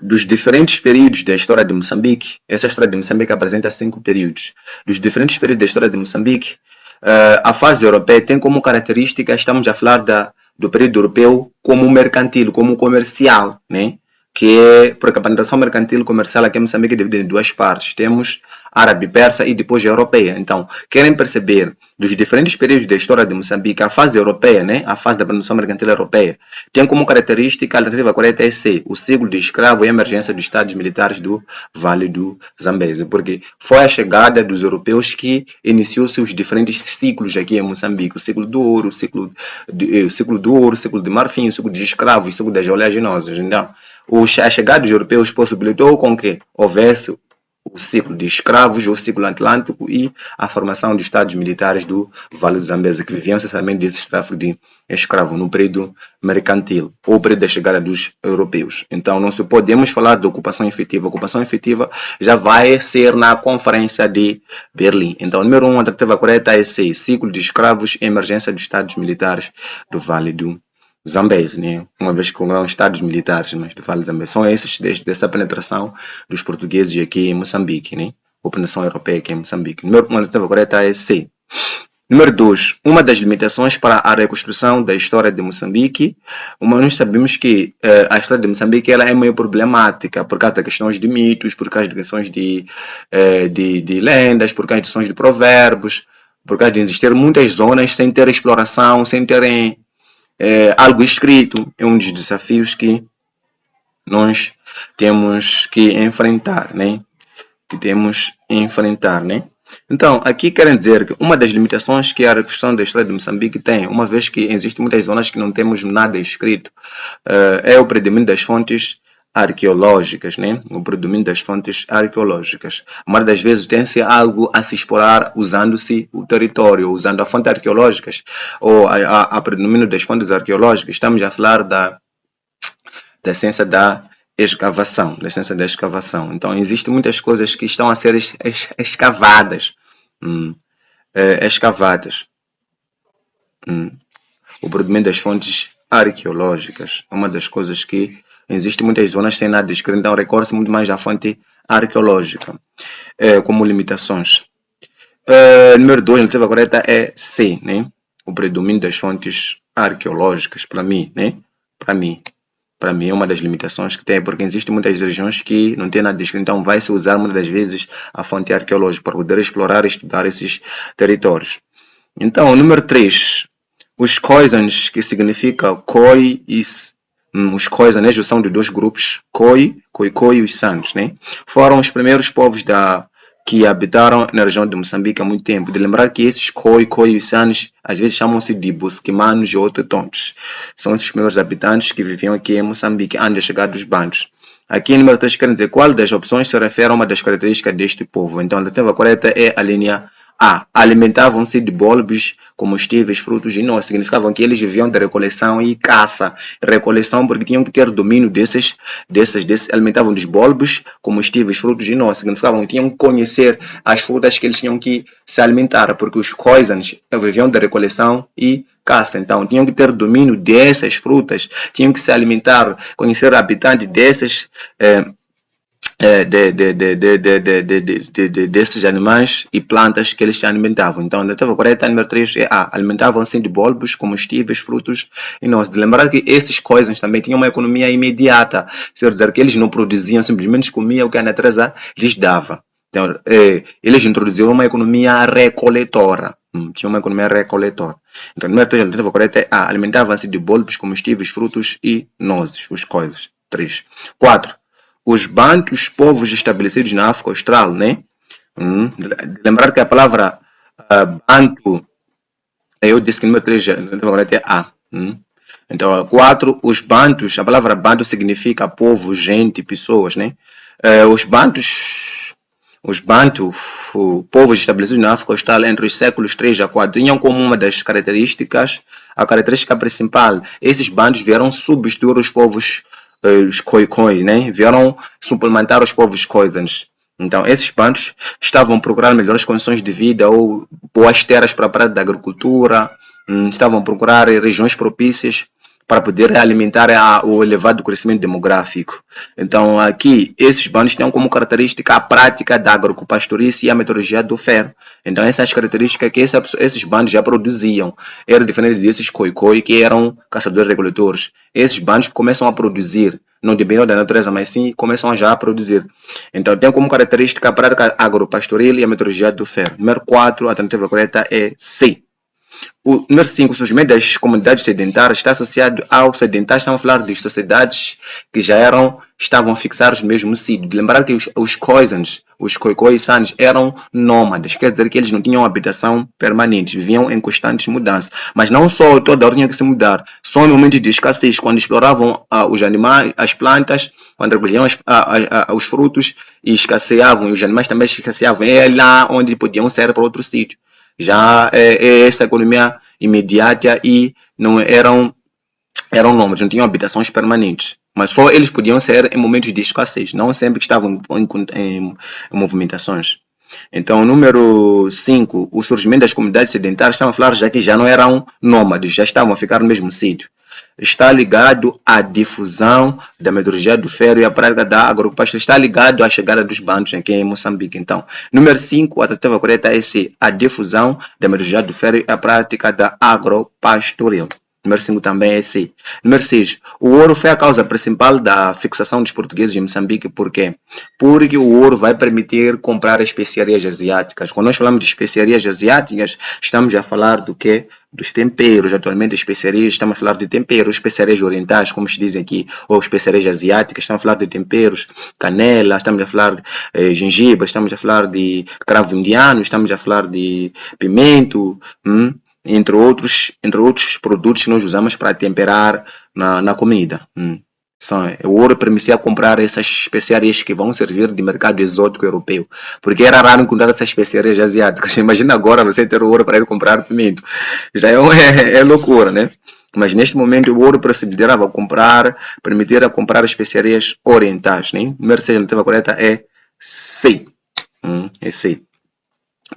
dos diferentes períodos da história de Moçambique, essa história de Moçambique apresenta 5 períodos. Dos diferentes períodos da história de Moçambique, a fase europeia tem como característica, estamos a falar do período europeu como mercantil, como comercial, né? Que é, porque a penetração mercantil e comercial aqui em Moçambique é dividida em duas partes. Temos árabe, persa e depois a europeia. Então, querem perceber dos diferentes períodos da história de Moçambique, a fase europeia, né? A fase da penetração mercantil europeia, tem como característica, a alternativa correta é C, o ciclo de escravo e a emergência dos estados militares do Vale do Zambeze, porque foi a chegada dos europeus que iniciou seus diferentes ciclos aqui em Moçambique, o ciclo do ouro, o ciclo do ouro, o ciclo de marfim, o ciclo dos escravos, o ciclo das oleaginosas. Então, a chegada dos europeus possibilitou com que houvesse o ciclo de escravos, o ciclo atlântico e a formação dos estados militares do Vale do Zambeze, que viviam essencialmente desse tráfico de escravo no período mercantil, ou período da chegada dos europeus. Então, não se podemos falar de ocupação efetiva. A ocupação efetiva já vai ser na Conferência de Berlim. Então, número 1, a alternativa correta é C, ciclo de escravos e emergência dos estados militares do Vale do Zambeze, né? Uma vez que foram estados militares, mas do Vale do Zambeze, são esses dessa penetração dos portugueses aqui em Moçambique, né? Ou penetração europeia aqui em Moçambique. Número 1, a alternativa correta é C. Número 2, uma das limitações para a reconstrução da história de Moçambique, nós sabemos que a história de Moçambique ela é meio problemática por causa de questões de mitos, por causa de questões de lendas, por causa de questões de provérbios, por causa de existir muitas zonas sem ter exploração, sem terem algo escrito. É um dos desafios que nós temos que enfrentar, né? Então, aqui querem dizer que uma das limitações que a reconstrução da história de Moçambique tem, uma vez que existem muitas zonas que não temos nada escrito, é o predomínio das fontes arqueológicas, né? O predomínio das fontes arqueológicas. Mas das vezes tem-se algo a se explorar usando-se o território, usando a fonte arqueológicas, ou a predomínio das fontes arqueológicas. Estamos a falar da ciência da escavação, da ciência da escavação. Então, existem muitas coisas que estão a ser escavadas. Escavadas. O predomínio das fontes arqueológicas é uma das coisas que existem muitas zonas sem nada escrito, então recorre-se muito mais à fonte arqueológica como limitações. Número 2, a alternativa correta é C, né? O predomínio das fontes arqueológicas, para mim, né? Para mim é uma das limitações que tem, porque existem muitas regiões que não tem nada escrito, então vai-se usar muitas das vezes a fonte arqueológica para poder explorar e estudar esses territórios. Então, número 3, os Khoisans, que significa Khoi e os Khoisan, né, junção de dois grupos, Khoi e os Sanos, né? Foram os primeiros povos que habitaram na região de Moçambique há muito tempo. De lembrar que esses Khoi e os Sanos às vezes chamam-se de bosquimanos e autotontos. São esses primeiros habitantes que viviam aqui em Moçambique antes da chegada dos bantos. Aqui, número 3, quer dizer qual das opções se refere a uma das características deste povo. Então, a alternativa correta é a linha A. Alimentavam-se de bulbos, comestíveis, frutos e nós. Significavam que eles viviam de recoleção e caça. Recoleção porque tinham que ter domínio desses alimentavam dos bulbos, comestíveis, frutos e nós. Significavam que tinham que conhecer as frutas que eles tinham que se alimentar, porque os Khoisans viviam de recoleção e caça. Então, tinham que ter domínio dessas frutas, tinham que se alimentar, conhecer o habitante desses animais e plantas que eles se alimentavam. Então, a alternativa correta, número 3, é A. Alimentavam-se de bulbos, comestíveis, frutos e nós. De lembrar que esses coisas também tinham uma economia imediata. Quer dizer que eles não produziam, simplesmente comiam o que a natureza lhes dava. Então, eles introduziram uma economia recoletora. Tinha uma economia recoletora. Então, número 3, a alternativa correta é A. Alimentavam-se de bulbos, comestíveis, frutos e nozes. Os coisas. 3. 4. Os bantus, povos estabelecidos na África Austral, né? Lembrar que a palavra bantu, eu disse que número 3 é A. Então, 4, os bantus, a palavra bantu significa povo, gente, pessoas, né? Os bantu, povos estabelecidos na África Austral entre os séculos 3 a 4, tinham como uma das características, a característica principal, esses bantus vieram substituir os povos os Khoikhoi, né? Vieram suplementar os povos Khoisans. Então, esses bantos estavam a procurar melhores condições de vida ou boas terras para a prática da agricultura, estavam a procurar regiões propícias para poder alimentar o elevado crescimento demográfico. Então, aqui, esses bandos têm como característica a prática da agropastorice e a metodologia do ferro. Então, essas características que esses bandos já produziam, eram diferentes desses coi-coi que eram caçadores-recoletores. Esses bandos começam a produzir, não dependem da natureza, mas sim começam já a produzir. Então, tem como característica a prática agropastoril e a metodologia do ferro. Número 4, a alternativa correta é C. O número 5, o surgimento das comunidades sedentárias está associado ao sedentário. Estamos a falar de sociedades que estavam fixadas no mesmo sítio. De lembrar que os Khoisans, os Khoisan eram nômades, quer dizer que eles não tinham habitação permanente, viviam em constantes mudanças. Mas não só toda hora tinha que se mudar, só em momentos de escassez, quando exploravam os animais, as plantas, quando recolhiam os frutos e escasseavam, e os animais também escasseavam, é lá onde podiam sair para outro sítio. Já essa economia imediata e não eram nômades, não tinham habitações permanentes, mas só eles podiam ser em momentos de escassez, não sempre que estavam em movimentações. Então, número 5, o surgimento das comunidades sedentárias, estamos a falar já que já não eram nômades, já estavam a ficar no mesmo sítio. Está ligado à difusão da metodologia do ferro e à prática da agropecuária, está ligado à chegada dos bandos aqui em Moçambique. Então, número 5, a alternativa correta é C, a difusão da metodologia do ferro e a prática da agropastoril. Número 5 também é C. Número 6. O ouro foi a causa principal da fixação dos portugueses em Moçambique. Por quê? Porque o ouro vai permitir comprar especiarias asiáticas. Quando nós falamos de especiarias asiáticas, estamos a falar do quê? Dos temperos. Atualmente, especiarias, estamos a falar de temperos, especiarias orientais, como se diz aqui, ou especiarias asiáticas, estamos a falar de temperos, canela, estamos a falar de gengibre, estamos a falar de cravo indiano, estamos a falar de pimento, entre outros produtos que nós usamos para temperar na comida. O ouro permitia comprar essas especiarias que vão servir de mercado exótico europeu, porque era raro encontrar essas especiarias asiáticas. Imagina agora você ter o ouro para ir comprar pimento, já é loucura, né? Mas neste momento o ouro permitia comprar especiarias orientais, né? Número 6, a alternativa correta é C. É C.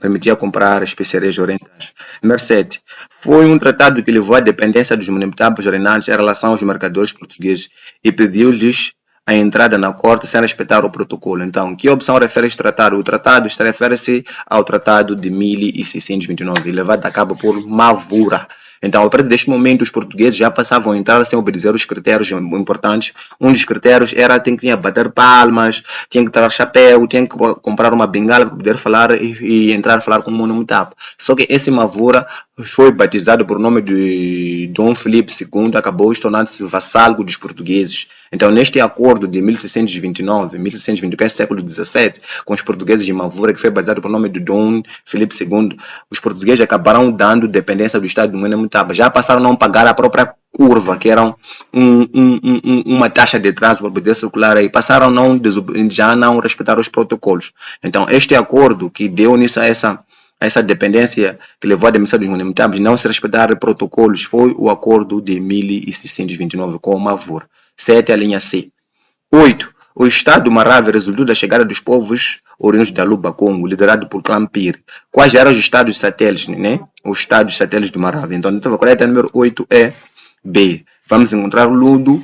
Permitia comprar especiarias orientais. Número 7. Foi um tratado que levou à dependência dos monotápicos reinantes em relação aos mercadores portugueses e pediu-lhes a entrada na corte sem respeitar o protocolo. Então, que opção refere este tratado? O tratado refere-se ao Tratado de 1629, levado a cabo por Mavura. Então, a partir deste momento, os portugueses já passavam a entrar sem obedecer os critérios importantes. Um dos critérios era tinha que bater palmas, tinha que tirar chapéu, tinha que comprar uma bengala para poder falar e entrar a falar com o monomotapo. Só que esse Mavura foi batizado por nome de Dom Filipe II, acabou se tornando-se vassalo dos portugueses. Então, neste acordo de 1629, que é século XVII, com os portugueses de Mavura, que foi batizado por nome de Dom Filipe II, os portugueses acabaram dando dependência do Estado do Monomotapa. Já passaram a não pagar a própria curva, que era uma taxa de trânsito para poder circular aí, passaram a já não respeitar os protocolos. Então, este acordo que deu nisso a essa dependência que levou à demissão dos monumentáveis, não se respeitar protocolos, foi o acordo de 1629 com o Mavur. 7, a linha C. 8. O Estado do Marave resultou da chegada dos povos oriundos da Luba Congo, liderado por Clampir. Quais eram os estados satélites, né? Os estados satélites do Marave. Então, a alternativa correta número 8 é B. Vamos encontrar Lundo,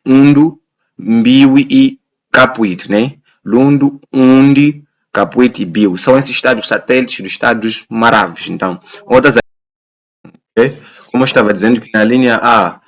Undo, Mbiwi e Capuíto, né? Lundo, Undi, Capuíto e Biu. São esses estados satélites dos estados Maraves. Então, outras, como eu estava dizendo, que na linha A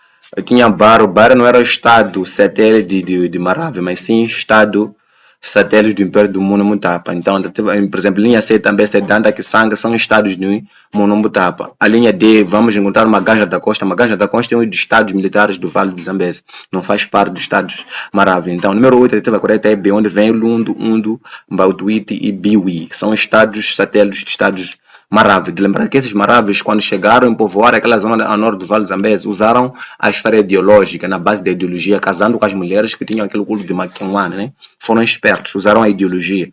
tinha Baro. Baro não era o estado satélite de Marave, mas sim estado satélite do Império do Monomotapa. Então, por exemplo, linha C também, Sedanta e Sanga são estados do Monomotapa. A linha D, vamos encontrar Maganja da Costa. Maganja da Costa é um dos estados militares do Vale do Zambeze. Não faz parte dos estados Marave. Então, número 8, a alternativa correta é B, onde vem Lundo, Undo, Mbautuiti e Biwi. São estados satélites de estados Marave. De lembrar que esses Maraves, quando chegaram em povoar aquela zona a norte do Vale do Zambeze, usaram a esfera ideológica na base da ideologia, casando com as mulheres que tinham aquele culto de Maquiuana, né? Foram espertos, usaram a ideologia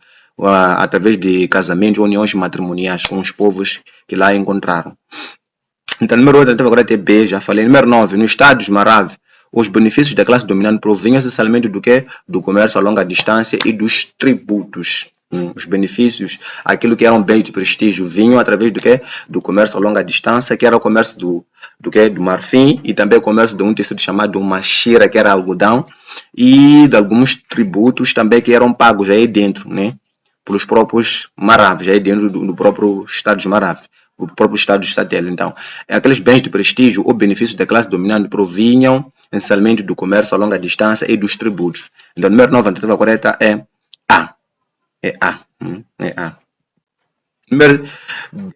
através de casamentos, uniões matrimoniais com os povos que lá encontraram. Então, número 8, agora é B, já falei. Número 9, no estado dos Marave, os benefícios da classe dominante provinham essencialmente do quê? Do comércio a longa distância e dos tributos. Os benefícios, aquilo que eram bens de prestígio, vinham através do quê? Do comércio a longa distância, que era o comércio do quê? Do marfim, e também o comércio de um tecido chamado machira, que era algodão, e de alguns tributos também que eram pagos aí dentro, né? Pelos próprios maraves, aí dentro do próprio estado dos maraves, o próprio estado de satélite. Então, aqueles bens de prestígio ou benefícios da classe dominante provinham essencialmente do comércio a longa distância e dos tributos. Então, o número 9, a alternativa correta é A. É A. É A. Número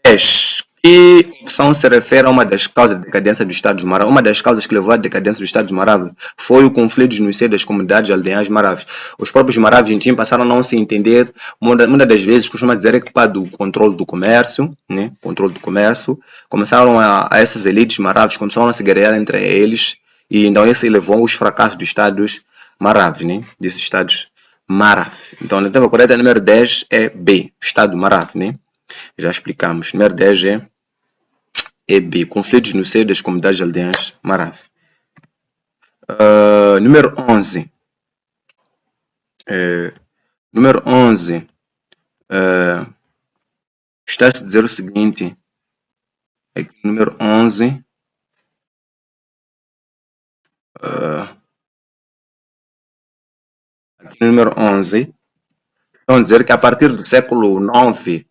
10. Que opção se refere a uma das causas da decadência do Estado dos Maravilhas? Uma das causas que levou à decadência do Estado dos Maravilhas foi o conflito no seio das comunidades aldeãs Maravilhas. Os próprios Maravilhas passaram a não se entender. Muitas das vezes costuma dizer que para do controle do comércio, né? Controle do comércio, começaram a essas elites Maravilhas começaram a se guerrear entre eles e então isso levou aos fracassos dos Estados Maravilhas, né? Desses Estados Maravilhas. Então a alternativa correta número 10 é B, Estado Maravilhas, né? Já explicamos. Número 10 é B. Conflitos no seio das comunidades aldeãs Marav. Número 11. Número 11. Está-se a dizer o seguinte. Aqui, número 11. Aqui, número 11. Estão a dizer que a partir do século IX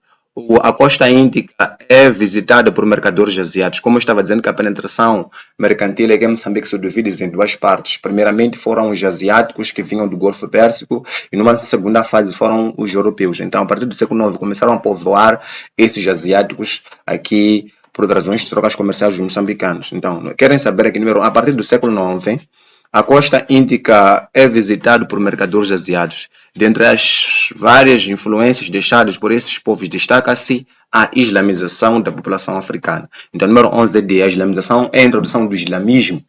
a costa índica é visitada por mercadores asiáticos. Como eu estava dizendo que a penetração mercantil aqui em Moçambique se divide em duas partes. Primeiramente foram os asiáticos que vinham do Golfo Pérsico e numa segunda fase foram os europeus. Então, a partir do século IX começaram a povoar esses asiáticos aqui por razões de trocas comerciais dos moçambicanos. Então, querem saber aqui, a partir do século IX, a costa índica é visitada por mercadores asiáticos. Dentre as várias influências deixadas por esses povos, destaca-se a islamização da população africana. Então, número 11 é D. A islamização é a introdução do islamismo,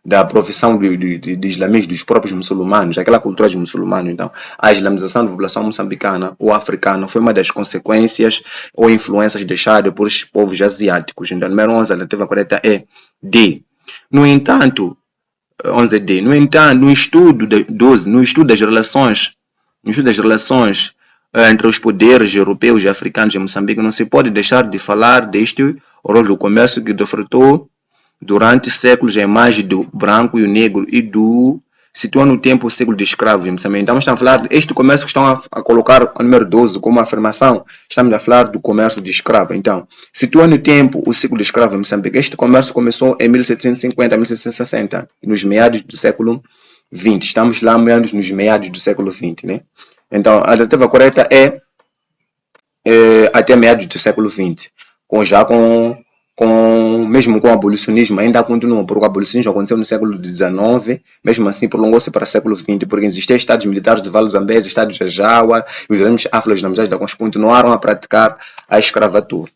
da profissão de islamismo dos próprios muçulmanos, aquela cultura dos muçulmanos. Então, a islamização da população moçambicana ou africana foi uma das consequências ou influências deixadas por esses povos asiáticos. Então, número 11, a alternativa correta é D. No entanto, 11D. No entanto, no estudo das relações, entre os poderes europeus e africanos em Moçambique, não se pode deixar de falar deste rol do comércio que defrutou durante séculos a imagem do branco e o negro e do situa no tempo o ciclo de escravos em Moçambique. Então estamos a falar deste comércio que estão a colocar o número 12 como afirmação. Estamos a falar do comércio de escravo. Então, situa no tempo o ciclo de escravo em Moçambique. Este comércio começou em 1750 a 1760, nos meados do século XX. Estamos lá menos nos meados do século XX, né? Então, a alternativa correta é até meados do século XX, mesmo com o abolicionismo, ainda continua, porque o abolicionismo aconteceu no século XIX, mesmo assim prolongou-se para o século XX, porque existiam estados militares do Vale do Zambeze, estados de Ajawa, e os grandes afro-islamizados da Concha continuaram a praticar a escravatura.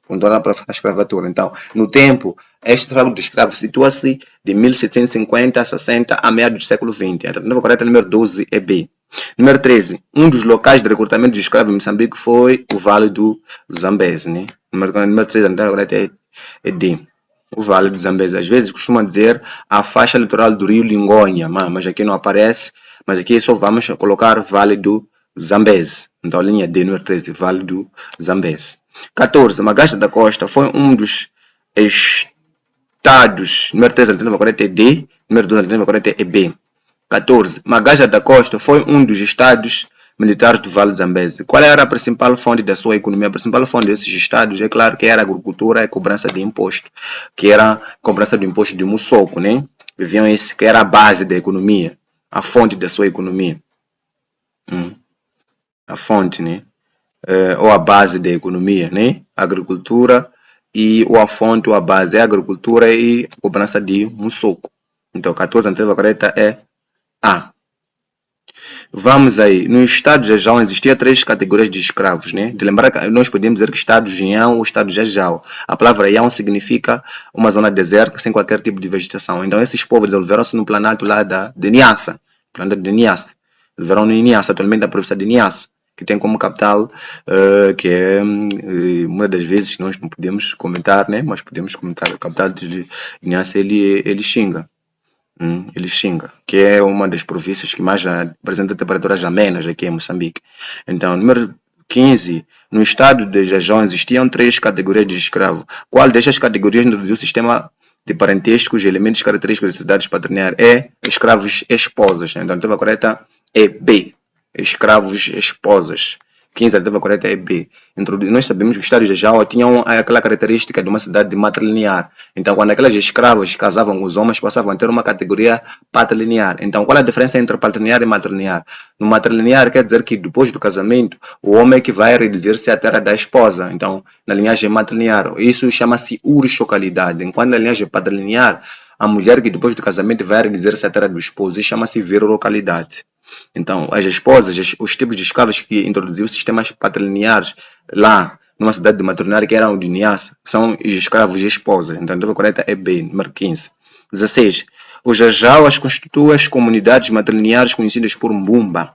Então, no tempo, este tráfico de escravos situa-se de 1750 a 60 a meados do século XX. A alternativa correta número 12 é B. Número 13. Um dos locais de recrutamento de escravos em Moçambique foi o Vale do Zambeze. Né? Número 13, a alternativa correta é D. O Vale do Zambeze. Às vezes costuma dizer a faixa litoral do rio Lingonha, mas aqui não aparece. Mas aqui só vamos colocar Vale do Zambeze. Então, linha D, número 13, Vale do Zambeze. 14. Magacha da Costa foi um dos estados. Número 13, a alternativa correta é D. Número 2, a alternativa correta é B. 14. Magaja da Costa foi um dos estados militares do Vale do Zambeze. Qual era a principal fonte da sua economia? A principal fonte desses estados, é claro que era a agricultura e cobrança de imposto, que era a cobrança do imposto de Mussoko, né? Viviam isso, que era a base da economia, a fonte da sua economia. A fonte, né? Ou a base da economia, né? A agricultura ou a fonte ou a base é a agricultura e a cobrança de Mussoko. Então, 14, a alternativa correta é A. Vamos aí. No estado de Jajão existiam 3 categorias de escravos, né? De lembrar que nós podemos dizer que estado de Inhão ou estado de Jajão. A palavra Inhão significa uma zona deserta sem qualquer tipo de vegetação. Então esses povos desenvolveram-se no planalto lá de Niassa. Planalto de Niassa. Desenvolveram em Niassa, atualmente a província de Niassa, que tem como capital, que é uma das vezes que nós não podemos comentar, né? Mas podemos comentar a capital de Niassa, ele Xinga. Ele xinga, que é uma das províncias que mais apresenta temperaturas amenas aqui em Moçambique. Então, número 15, no estado de Jajão existiam 3 categorias de escravo. Qual destas categorias introduziu o sistema de parentesco e elementos característicos da sociedade patrilinear? É escravos esposas. Então, a alternativa correta é B, escravos esposas. 15, a alternativa correta é B. Nós sabemos que os estados de Jajão tinham aquela característica de uma cidade matrilinear. Então, quando aquelas escravas casavam com os homens, passavam a ter uma categoria patrilinear. Então, qual é a diferença entre patrilinear e matrilinear? No matrilinear quer dizer que depois do casamento, o homem é que vai reduzir-se à terra da esposa. Então, na linhagem matrilinear, isso chama-se urixocalidade. Enquanto na linhagem patrilinear, a mulher que depois do casamento vai reduzir-se à terra do esposo, isso chama-se verorocalidade. Então, as esposas, os tipos de escravos que introduziu sistemas patrilineares lá numa cidade de matrilinear que eram de Niassa, são escravos e esposas. Então, a alternativa correta é B, número 15. 16. Os Jajauas constituem as comunidades matrilineares conhecidas por Mbumba,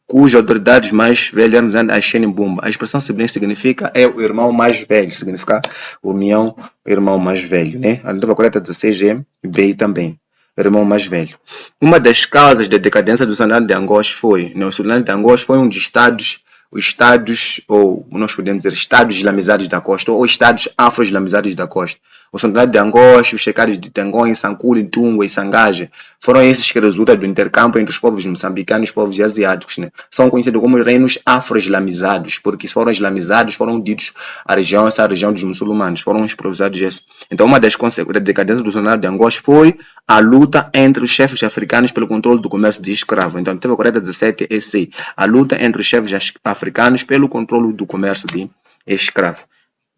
cuja autoridade mais velha é a Xene Mbumba. A expressão significa é o irmão mais velho, significa união, irmão mais velho, né? A alternativa correta 16 é B também, irmão mais velho. Uma das causas da decadência do Sultanato de Angoche foi, o Sultanato de Angoche foi um dos estados, ou nós podemos dizer estados islamizados da costa, ou estados afro-islamizados da costa. O Sultanato de Angoche, os checados de Tangone, Sankuli, Tunga e Sangaje foram esses que resultam do intercâmbio entre os povos moçambicanos e os povos asiáticos. Né? São conhecidos como reinos afro-islamizados, porque se foram islamizados, foram ditos essa região dos muçulmanos, foram improvisados isso. Então, uma das consequências da decadência do Sultanato de Angoche foi a luta entre os chefes africanos pelo controle do comércio de escravos. Então, a alternativa correta 17 é C. A luta entre os chefes africanos pelo controle do comércio de escravos.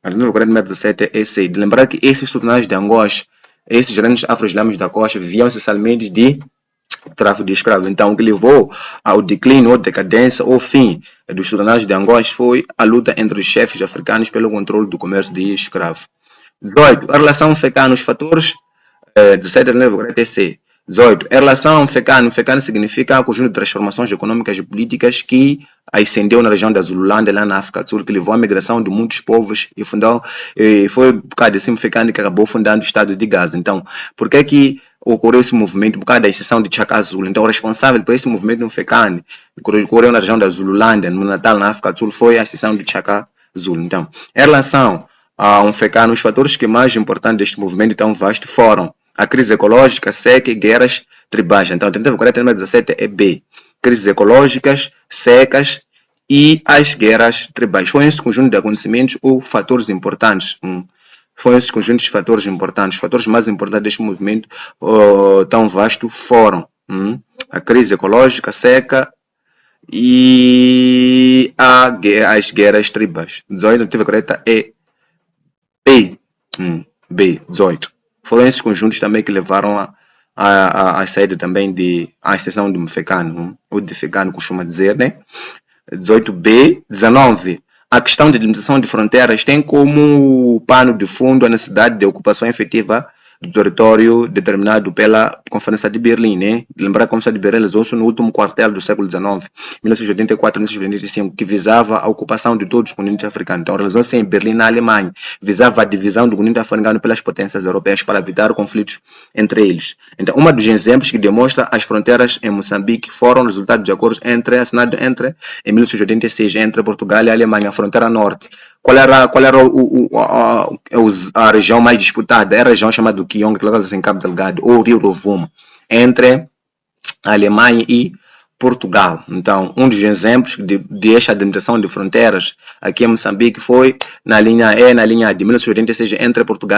A alternativa correta número 17 é C. De lembrar que esses sultanatos de Angoche, esses grandes afro-islâmicos da costa, viviam essencialmente de tráfico de escravos. Então, o que levou ao declínio, ou decadência, ou fim dos sultanatos de Angoche foi a luta entre os chefes africanos pelo controle do comércio de escravos. 18. A relação fecana, os fatores 17 correto é C. 18. Em relação ao fecano significa um conjunto de transformações econômicas e políticas que ascendeu na região da Zululândia, lá na África do Sul, que levou à migração de muitos povos e foi por causa desse fecano que acabou fundando o estado de Gaza. Então, por que que ocorreu esse movimento? Por causa da exceção de Chaka Zulu. Então, o responsável por esse movimento fecano que ocorreu na região da Zululândia, no Natal, na África do Sul, foi a exceção de Chaka Zulu. Então, em relação a um fecano, os fatores que mais importantes deste movimento tão vasto foram a crise ecológica, seca e guerras tribais. Então, a alternativa correta número 17 é B. Crises ecológicas, secas e as guerras tribais. Foi esse conjunto de acontecimentos ou fatores importantes. Foi esses conjuntos de fatores importantes. Os fatores mais importantes deste movimento tão vasto foram a crise ecológica, seca e as guerras tribais. 18, a alternativa correta é B. B, 18. Foram esses conjuntos também que levaram a saída também a exceção de Mfecano, ou de Fecano costuma dizer, né? 18B, 19. A questão de limitação de fronteiras tem como pano de fundo a necessidade de ocupação efetiva do território determinado pela Conferência de Berlim, né? Lembrar que a Conferência de Berlim realizou-se no último quartel do século XIX, 1984 1985, que visava a ocupação de todos os continentes africanos. Então, realizou-se em Berlim, na Alemanha, visava a divisão do continente africano pelas potências europeias para evitar conflitos entre eles. Então, um dos exemplos que demonstra as fronteiras em Moçambique foram resultado de acordos assinado em 1986 entre Portugal e a Alemanha, a fronteira norte. Qual era a região mais disputada? Era a região chamada Quiong, que localiza-se em Cabo Delgado, ou Rio Rovuma, entre a Alemanha e Portugal. Então, um dos exemplos desta delimitação de fronteiras aqui em Moçambique foi na linha E, na linha de 1986 entre Portugal